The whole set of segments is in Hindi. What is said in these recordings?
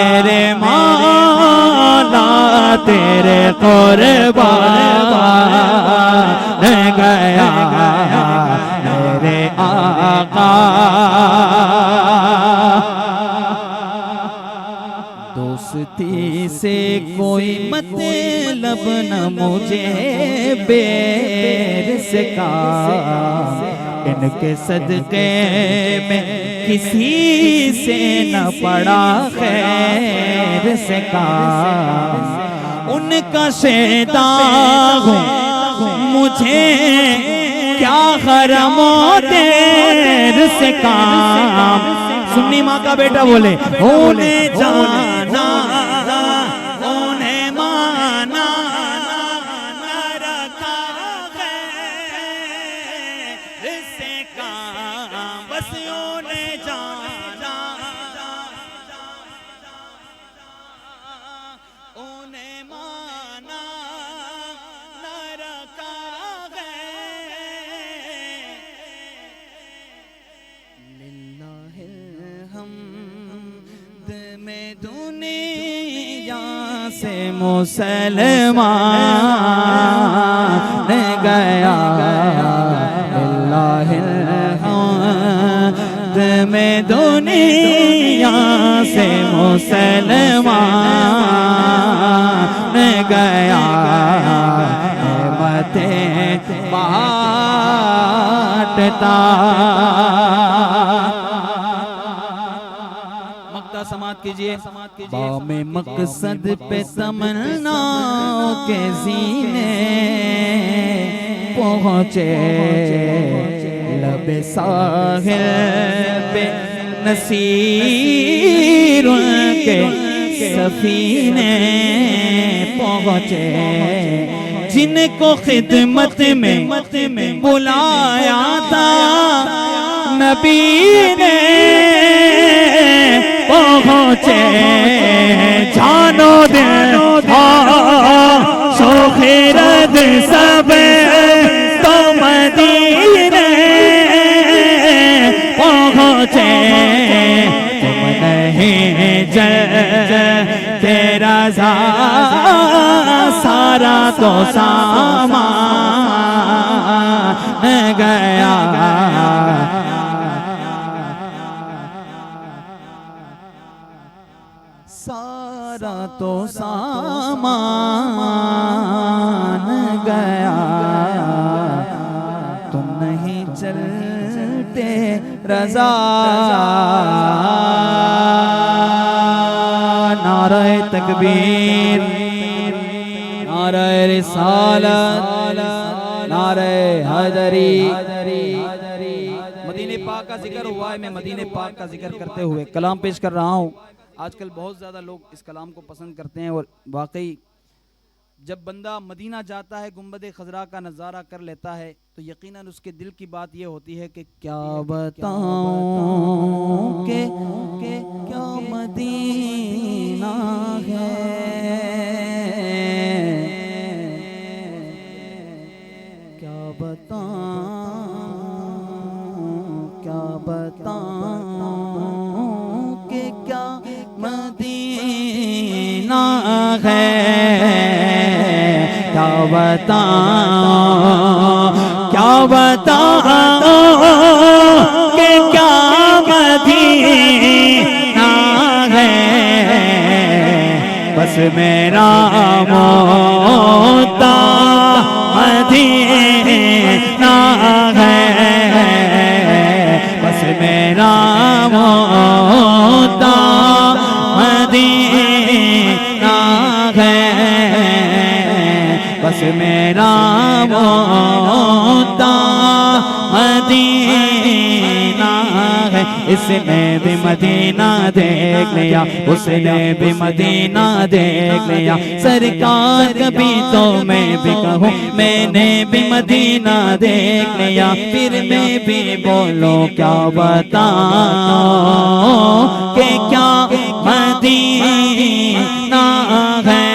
मेरे मौला तेरे कुर्बान गया मेरे आका। दोस्ती से कोई मतलब न मुझे बेर से काम, इनके सदके में किसी से न पड़ा खैर से काम। उनका शेदा हूँ मुझे क्या हरमो देर से काम। सुन्नी माँ का बेटा बोले होने जाना उन्हें माना न रखा खैर से काम। बस उन्हें जाना उन्हें माना न रखा दुनिया से मुसलमान गया में दुनिया से मुसलमान गया रहमतें बांटता। समात कीजिए। बामे मकसद पे तमन्नाओं के सीने पहुँचे, लबे साहिल पे नसीर के सफीने पहुँचे। जिनको खिदमत में बुलाया था नबी ने पहुँचे। जानो दे शोखिरद सब तो मदीने पहुँचे। तुम नहीं जल तेरा सारा तो सामान गया। सारा तो सामान गया। तुम नहीं चलते रज़ा। नारे तकबीर, नारे रिसालत, नारे हैदरी। मदीने पाक का जिक्र हुआ है, मैं मदीने पाक का जिक्र करते हुए कलाम पेश कर रहा हूँ। आजकल बहुत ज़्यादा लोग इस कलाम को पसंद करते हैं और वाकई जब बंदा मदीना जाता है, गुंबद खजरा का नज़ारा कर लेता है, तो यकीनन उसके दिल की बात ये होती है कि क्या बताऊं के क्या मदीना है, क्या बताऊं के क्या मदीना है। क्या बताऊं कि क्या मदीना है। बस मेरा मोता मदीना है। बस मेरा मोता मदीना है। बस मेरा मोता मदीना है। इसने भी मदीना देख लिया, उसने भी मदीना देख लिया। सरकार कभी तो मैं भी कहूँ मैंने भी मदीना देख लिया। फिर मैं भी बोलो क्या बताऊं कि क्या मदीना है।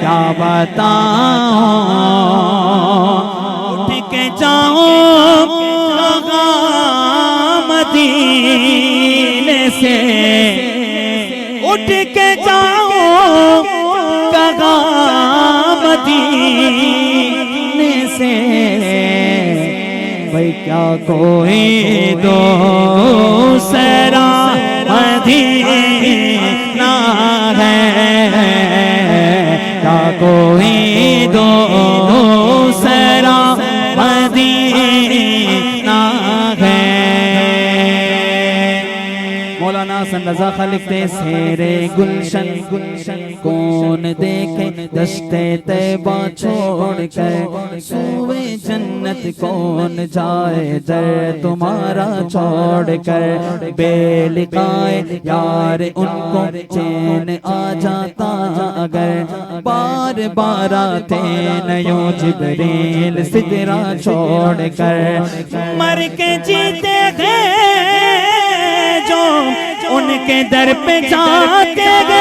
क्या बताऊं उठ के जाऊं मदीने से उठ के जाओ कहा मदीने से, भाई क्या कोई दूसरा मदीना है, क्या कोई दूसरा मदीना है। मौलाना हसन रज़ा खां लिखते शेरे गुलशन कौन देखे दश्ते तैबा छोड़ कर, सूए जन्नत कौन जाए दर तुम्हारा छोड़ कर, बेलिकाए यार उनको चैन आ जाता अगर, बार बार आते नयो जिब्रील सिदरा छोड़ कर, मर के जीते गए जो उनके दर पे जाते गए,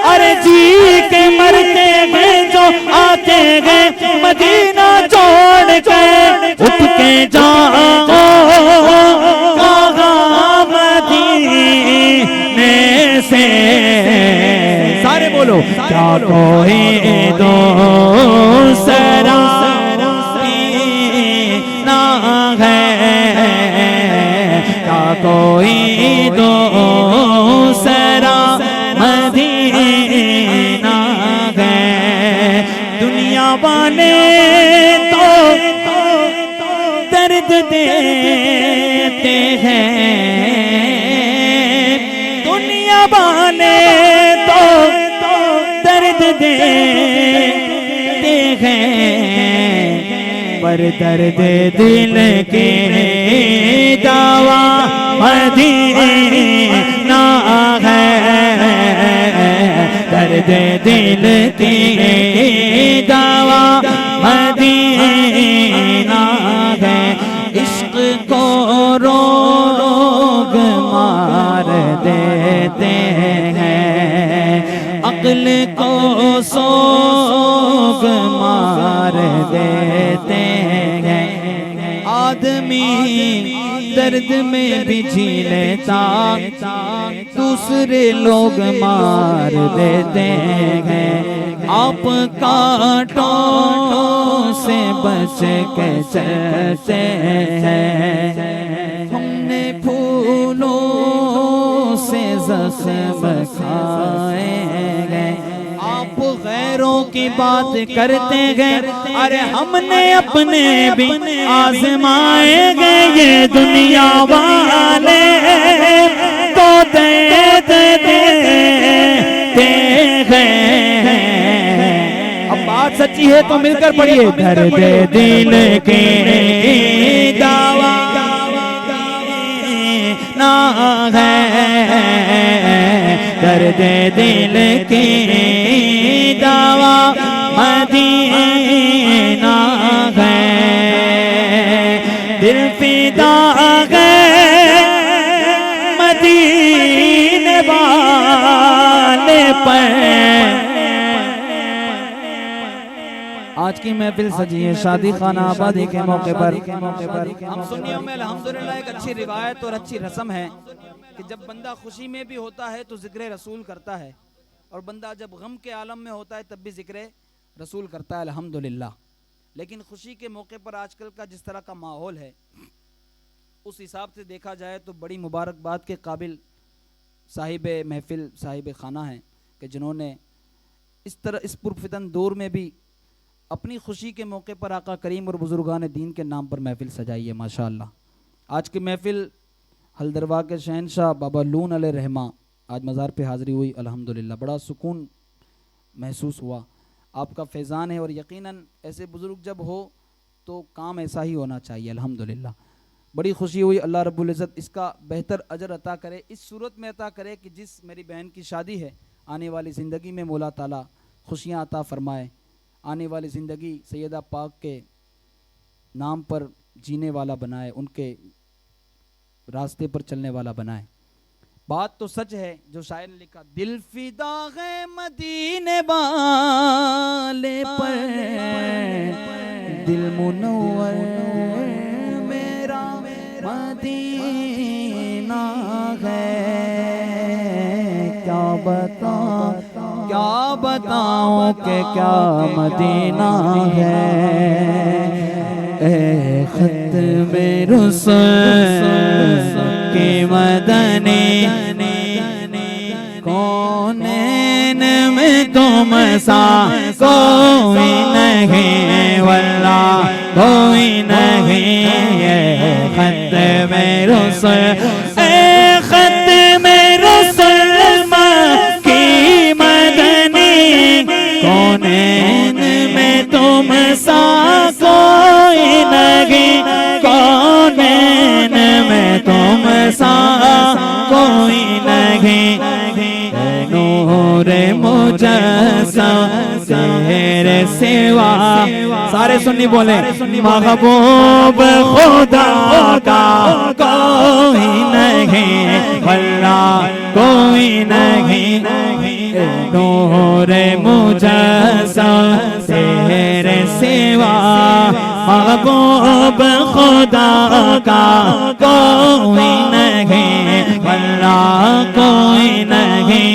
अरे जी के मरते गए जो आते गए मदीना छोड़ के, उठ के जाओ आगा मदीने से, सारे बोलो क्या कोई दूसरा ना है, क्या कोई दूसरा मदीना है। दुनिया वाले तो दर्द देते हैं, दुनिया वाले तो दर्द देते हैं, पर दर्द दिल के दावा मदीना है, दर्द दिल की दावा मदीना है। इश्क को रोग मार देते हैं, अक्ल को सोग मार देते हैं, आदमी दर्द में भी जी लेता, दूसरे लोग मार देते हैं, आप कांटों से बच के चलते हैं, हमने फूलों से ज़ख्म खाए हैं, आप गैरों की बात करते हैं, अरे हमने अपने भी आजमाएंगे, ये दुनिया वाले तो दे हैं। अब बात सच्ची है तो मिलकर पढ़िए, दर्द दिल के दावा ना है, दर्द दिल के दावा मदीना है, दिल फिदा है मदीने वाले पर। आज की महफिल सजी है शादी खाना आबादी के मौके पर। हम सुन्नियों में अल्हम्दुलिल्लाह एक अच्छी रिवायत और अच्छी रस्म है कि जब बंदा खुशी में भी होता है तो जिक्र रसूल करता है, और बंदा जब गम के आलम में होता है तब भी जिक्र रसूल करता है अल्हम्दुलिल्लाह। लेकिन खुशी के मौके पर आजकल का जिस तरह का माहौल है, उस हिसाब से देखा जाए तो बड़ी मुबारकबाद के काबिल साहिब महफिल साहिब खाना हैं कि जिन्होंने इस तरह इस पुरफितन दौर में भी अपनी खुशी के मौके पर आका करीम और बुजुर्गान दीन के नाम पर महफिल सजाई है माशाअल्लाह। आज की महफिल हल्दरवा के शहनशाह बाबा लून अलैहि रहमा आज मज़ार पे हाज़िरी हुई अल्हम्दुलिल्लाह, बड़ा सुकून महसूस हुआ। आपका फैज़ान है और यकीनन ऐसे बुज़ुर्ग जब हो तो काम ऐसा ही होना चाहिए अल्हम्दुलिल्लाह। बड़ी खुशी हुई, अल्लाह रब्बुल इज़्ज़त इसका बेहतर अजर अता करे, इस सूरत में अता करे कि जिस मेरी बहन की शादी है आने वाली ज़िंदगी में मौला ताला खुशियाँ अता फ़रमाए, आने वाली ज़िंदगी सैयदा पाक के नाम पर जीने वाला बनाए, उनके रास्ते पर चलने वाला बनाए। बात तो सच है जो शायर ने लिखा, दिल फिदा है मदीने वाले पर, दिल मुनव्वर मेरा मदीना है, क्या बताऊं कि क्या मदीना है। ए खत्म रसूल के मदनी कौनैन में तुम सा कोई नहीं, वल्लाह कोई नहीं। ये खत्म रसूल, ए खत्म रसूल की मदनी कौनैन में तुम सा कोई नहीं, कौनैन में तुम सा कोई नहीं। नूर मुजस्सम तेरे सिवा, सारे सुन्नी बोले, महबूब खुदा का कोई नहीं, वल्लाह कोई नहीं। नूर मुजस्सम तेरे सिवा, महबूब खुदा का कोई नहीं, वल्लाह कोई नहीं।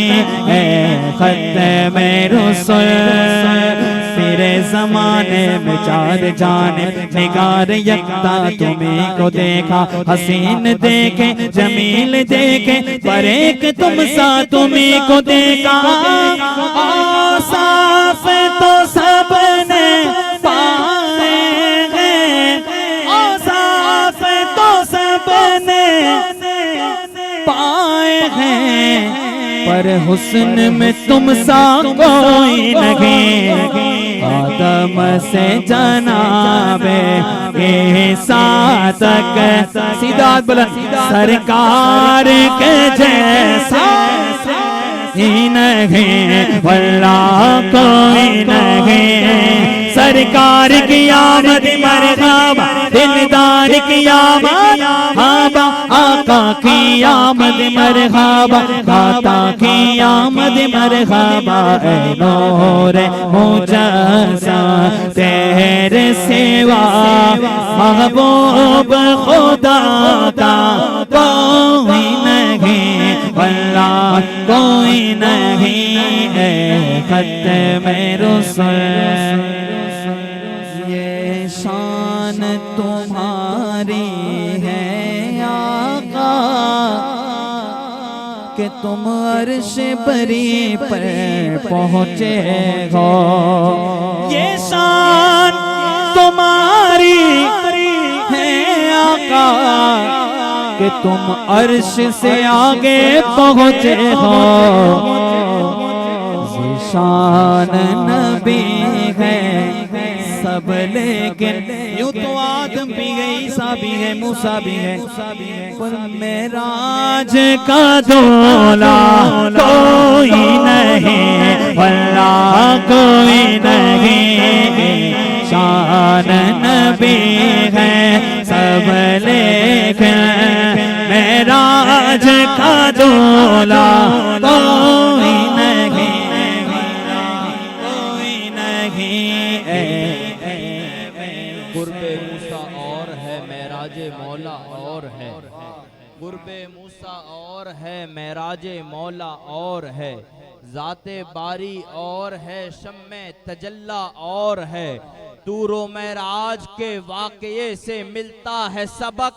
खत्म रसूल तेरे जमाने में चार जाने निगार यकता तुम्हें को देखा, हसीन देखे जमील देखे, पर एक तुम सा तुम्हें को देखा। साफ तो सबने पाए हैं, साफ तो सबने पाए हैं, पर हुस्न में तुम सा कोई नहीं। आदम से जनाबे ईसा तक सीधा बुलंद सरकार के जैसा ही नहीं, वल्लाह कोई नहीं। सरकार की आमद मरहबा, दिलदार की आमद मरहबा, आका की आमद मरहबा, दाता की आमद मरहबा। ऐ नूर मुजस्सम तेरे सिवा, महबूब खुदा का कोई नहीं, वल्लाह कोई नहीं। खत्म रसूल ये शान तुम्हारी है आका, कि तुम अर्श बरी पर पहुँचे हो। ये शान तुम्हारी है आका, कि तुम अर्श से आगे पहुँचे हो। शान नबी है सब, लेकिन यूं तो आदम भी है, ईसा भी है, मूसा भी है, पर मेराज का दूल्हा कोई नहीं, वल्लाह कोई नहीं। शान नबी है सब, लेकिन मेराज का दूल्हा कोई नहीं, कोई नहीं। गुरबे मूसा और है मेराजे मौला और है, गुरबे मूसा और है मेराजे मौला और है, जाते बारी और है शम्मे तजल्ला और है। तूरो मेराज के वाक़ये से मिलता है सबक,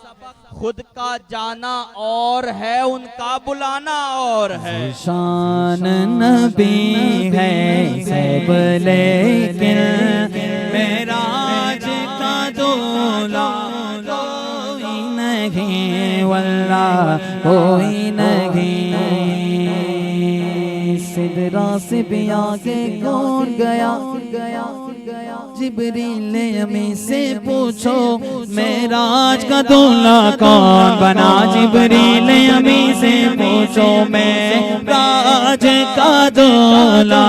खुद का जाना और है उनका बुलाना और है। शान नबी है सब, लेकिन मेराज का दूल्हा कोई नहीं, वल्लाह कोई नहीं। सिदरा से भी आगे कौन गया, जिब्रील अमी से पूछो मेराज का दूल्हा कौन बना। जिब्रील अमी से पूछो मेराज का दूल्हा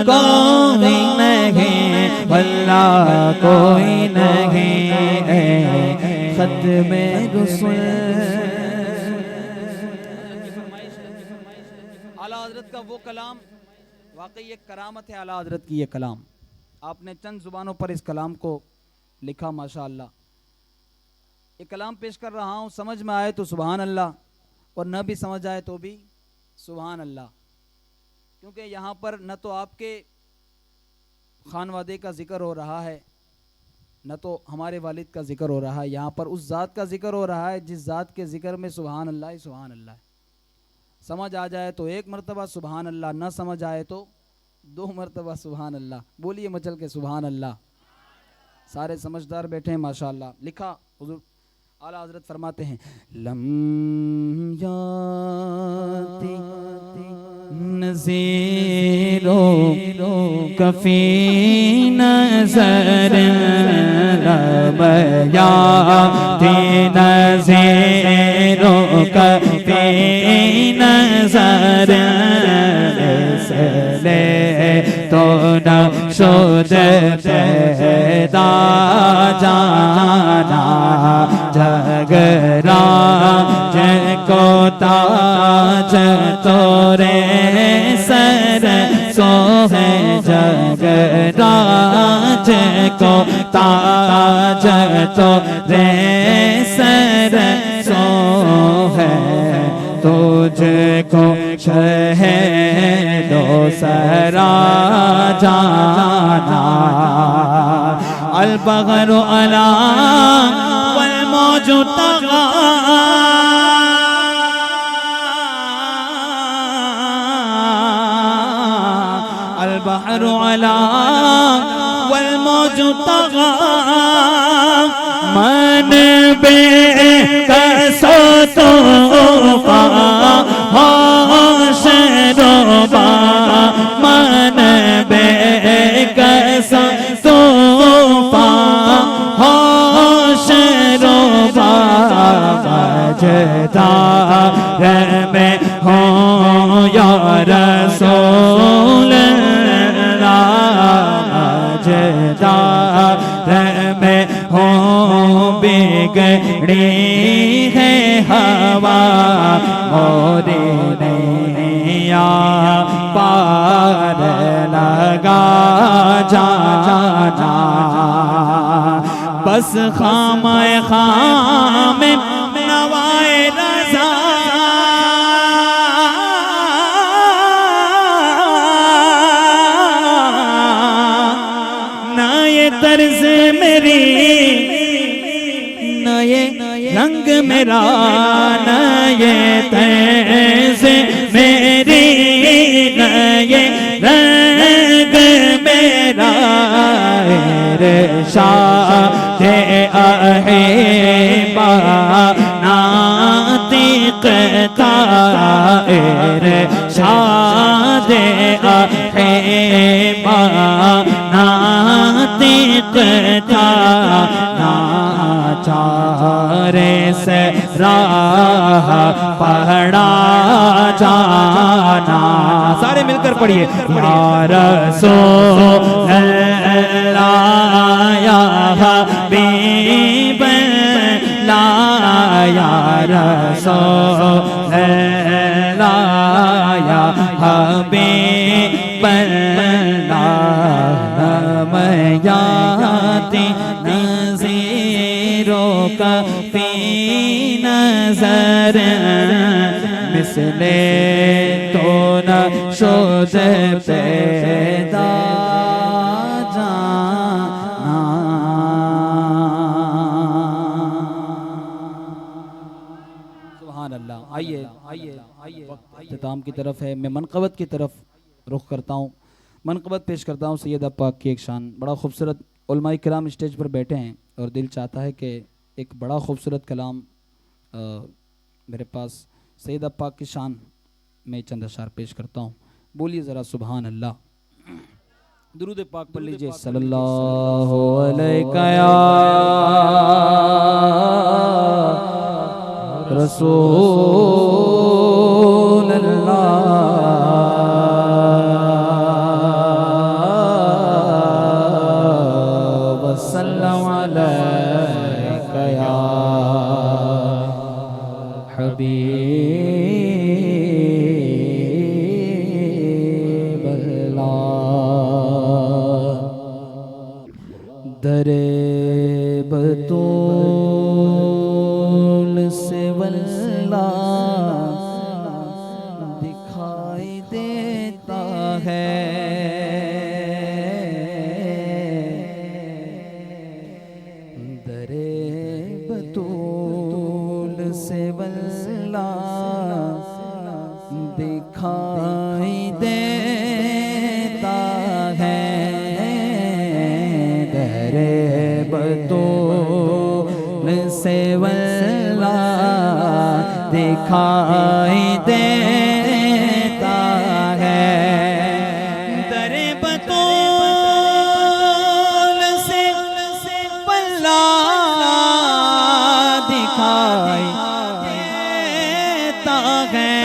कोई नहीं, वल्लाह कोई नहीं। खत्म रसूल आला हज़रत का वो कलाम वाकई एक करामत है। आला हज़रत की ये कलाम आपने चंद ज़ुबानों पर इस कलाम को लिखा, माशाअल्लाह। ये कलाम पेश कर रहा हूँ, समझ में आए तो सुभान अल्लाह, और न भी समझ आए तो भी सुभान अल्लाह। क्योंकि यहाँ पर न तो आपके खानवादे का जिक्र हो रहा है, न तो हमारे वालिद का जिक्र हो रहा है, यहाँ पर उस ज़ात का जिक्र हो रहा है जिस ज़ात के जिक्र में सुभान अल्लाह ही सुभान अल्लाह है। समझ आ जाए तो एक मरतबा सुभान अल्लाह, न समझ आए तो 2 मरतबा सुभान अल्लाह। बोलिए मचल के सुभान अल्लाह। सारे समझदार बैठे हैं माशाअल्लाह। लिखा हुजूर आला हजरत फरमाते हैं, लम याती नज़ीरो कफ़ी नज़र लबयाती नज़ीरो कफ़ी नज़र इसले तो नक्शुद पैदा जाना जगराज को ताज तोरे सर सो है जगराज को ताज तोरे सर सो है तुझको शहदो सरा जाना अलबगरु अला वल मौजु तगा अलबहरु अला वल मौजु तगा मन बे कसो तूफा होश रोबा मन बे कसो तूफा होश रोबा मजदार में हो या रसूल मजदार में हो बिगड़ी है हवा मोरे नैया पार लगा जाना बस खामे खामे नवाए रज़ा ना ये तर्ज मेरी न ये रंग मेरा न ये तर्ज मेरी न ये रंग मेरा इरशादे अहिबा नातिक़ता इरशादे अहिबा नातिक़ता नाचारे से राह पढ़ा जाना सारे मिलकर पढ़िए या रसूल अल्लाह या हबीब अल्लाह या रसूल अल्लाह या हबीब अल्लाह मयाती नज़ीरो कफ़ी नज़र मिसले तो न शुद पैदा जाना। सुभान अल्लाह। आइए आइए आइए इख्तिताम की तरफ है। मैं मनक़बत की तरफ रुख करता हूँ, मनक़बत पेश करता हूँ सैयद पाक की एक शान। बड़ा खूबसूरत उलमाए किराम स्टेज पर बैठे हैं और दिल चाहता है कि एक बड़ा खूबसूरत कलाम मेरे पास सैयद पाक की शान में चंद अशार पेश करता हूँ। बोलिए ज़रा सुभान अल्लाह। दुरूद पाक पढ़ लीजिए। सल्लल्लाहु अलैका या रसूल अल्लाह वसल्लम अलैका या हबीब अल्लाह। दरे बतूल से वल्ला दिखाई देता से वल्ला दिखाई देता है। दरे बतूल से वल्ला दिखाई देता है।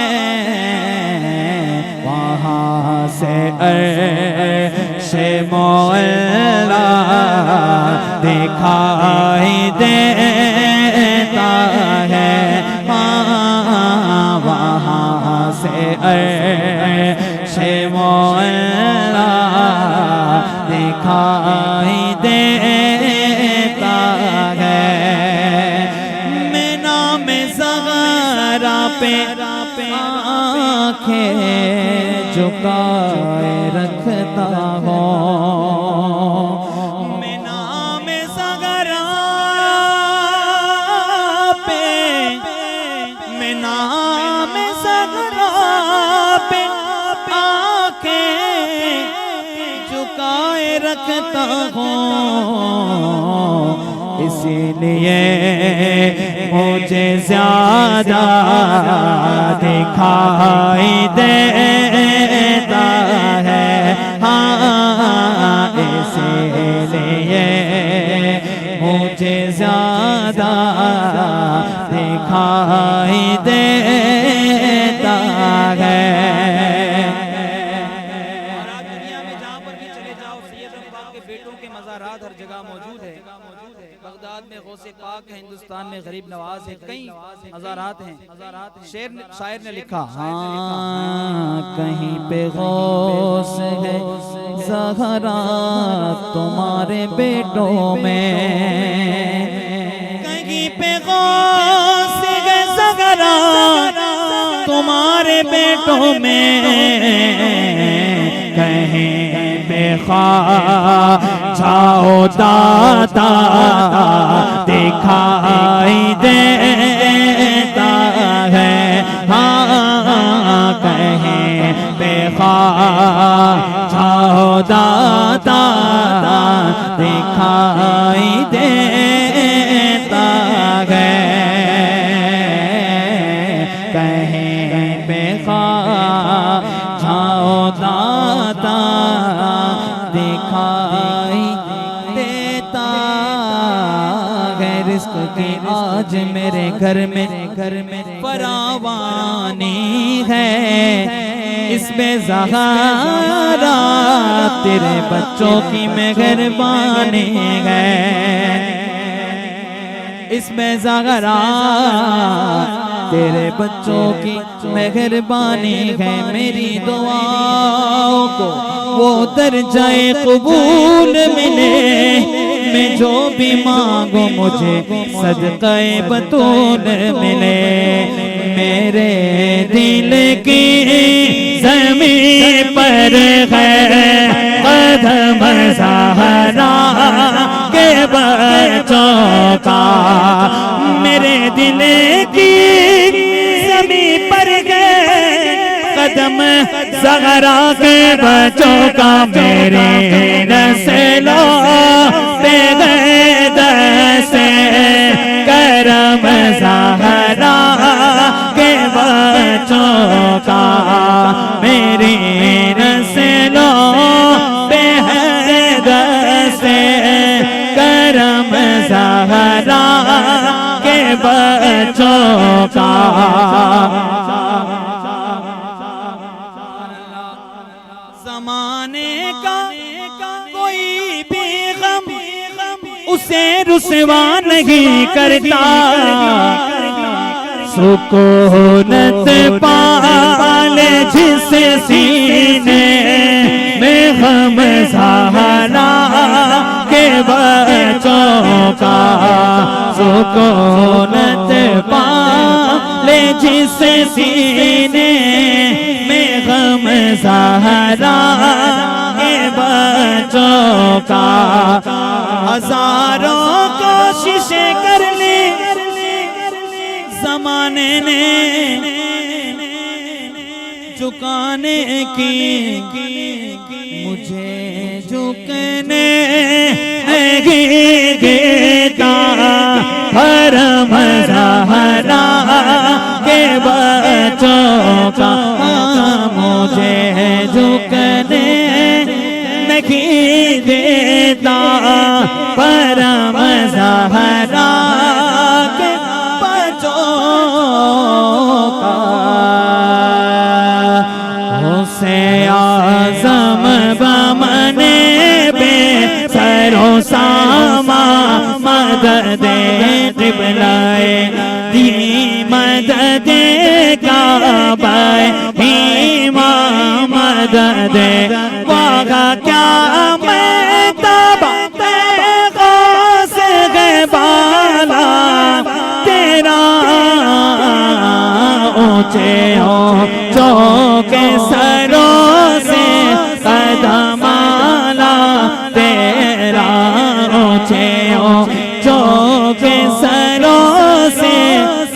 वहाँ से अर्शे मौला दिखाई देता है। वहाँ से अर्शे मौला दिखाई देता है। मैं नाम ज़हरा पे आँखें झुकाए रखता हूँ। मैं नाम ज़हरा पे, मैं नाम ज़हरा पे आँखें झुकाए रखता हूँ। इसीलिए मुझे ज़्यादा दिखाई देता है। हाँ, इसीलिए मुझे ज़्यादा दिखाई देता है। और आज दुनिया में जहाँ पर भी चले जाओ सैयद पाक के बेटों के मज़ारात हर जगह मौजूद है। बगदाद में गौसे पाक है, हिंदुस्तान में गरीब नवाज है, कई मज़ारात हैं। शायर ने लिखा, हाँ कहीं पे गौस है ज़हरा तुम्हारे बेटों में, कहीं पे गौस है ज़हरा तुम्हारे बेटों में, कहीं पे ख्वाजाओ दाता दिखाई देता है। हाँ, कहीं पे ख्वाजाओ दाता दिखाई देता है। कहीं पे ख्वाजाओ दाता दिखाई देता है। रिस्क की आज मेरे घर में फरावानी है, इसमें ज़हरा तेरे बच्चों की मेहरबानी है। इसमें ज़हरा तेरे बच्चों की मेहरबानी है। मेरी दुआओं को वो दर्जाए कबूल मिले, मैं जो भी मांगो मुझे सदक़े बतूल मिले। मेरे दिल की ज़मीं पर है कदम ज़हरा के बच्चों का, मेरे दिल की ज़मीं पर है कदम ज़हरा के बच्चों का। मेरे नस्लों पे गए दसे करम ज़हरा के बच्चों का, मेरी नस्लों पे है दसे करम ज़हरा के बच्चों का। ज़माने का कोई भी गम उसे रुसवा नहीं करता, सुकूनत पाले जिस सीने में गम ज़हरा के बच्चों का, सुकूनत पाले जिस सीने में गम ज़हरा के बच्चों का। हजारों कोशिशें कर ली ज़माने ने झुकाने की, मुझे झुकने नहीं देता। हर झोंका मुझे झुकने नहीं देता परम ज़हरा के बच्चों का उसे आज़म बमने बे सरो सामा मदद क़िबलाए दी मदद काबा हिमा मदद वागा क्या मैं तबा गौस के बाला तेरा ऊंचे ऊंचों के सरों से कदमाला तेरा ऊंचे ऊंचों के सरों से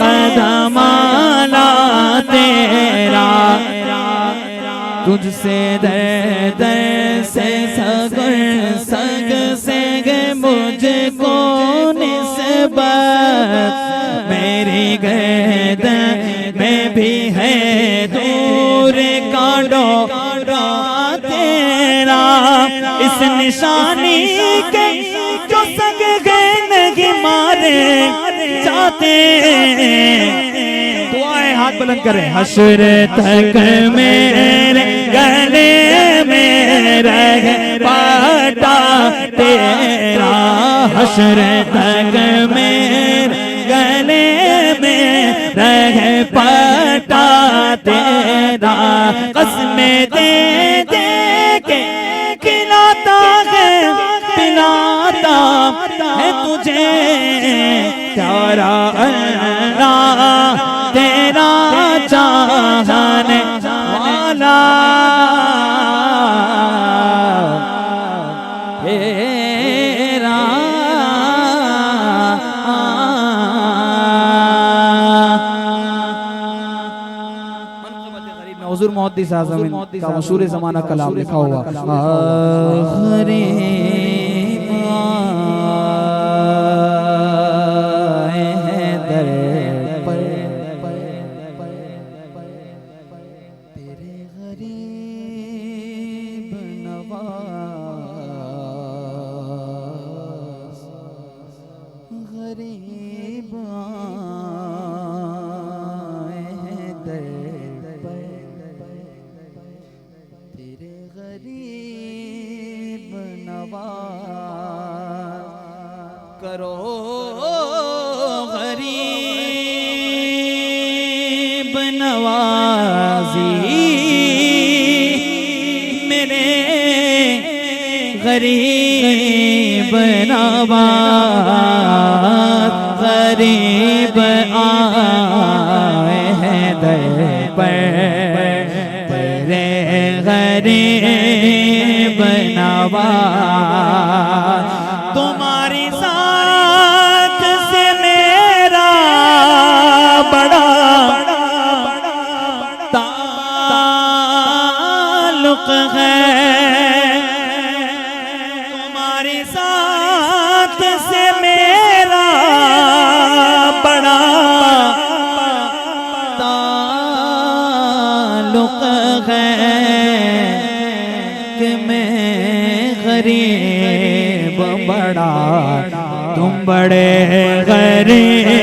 कदमाला तेरा तुझसे दर दर से सगर सग से मुझको निस्बत मेरी गर्दन में भी है दूर का डोरा तेरा इस निशानी के जो सग गए नहीं मारे जाते दुआएं हाथ बुलंद करें हश्र तक मेरे गले में रह पाटा तेरा हश्र तक मेरे गले में रह पाटा तेरा कसमें दे दे के खिलाता है पिलाता है तुझे प्यारा अल्लाह तेरा चाहने वाला तेरा हुजूर मुहद्दिस आज़म का मशहूर ज़माना कलाम लिखा हुआ आखिरी करो गरीब नवाजी मेरे गरीब नवाज गरीब आए हैं दर पर तेरे गरीब नवाज तुम्हारी साथ से मेरा बड़ा ताल्लुक है तुम्हारी साथ से मेरा बड़ा ताल्लुक है कि मैं गरीब बड़ा तुम बड़े गरीब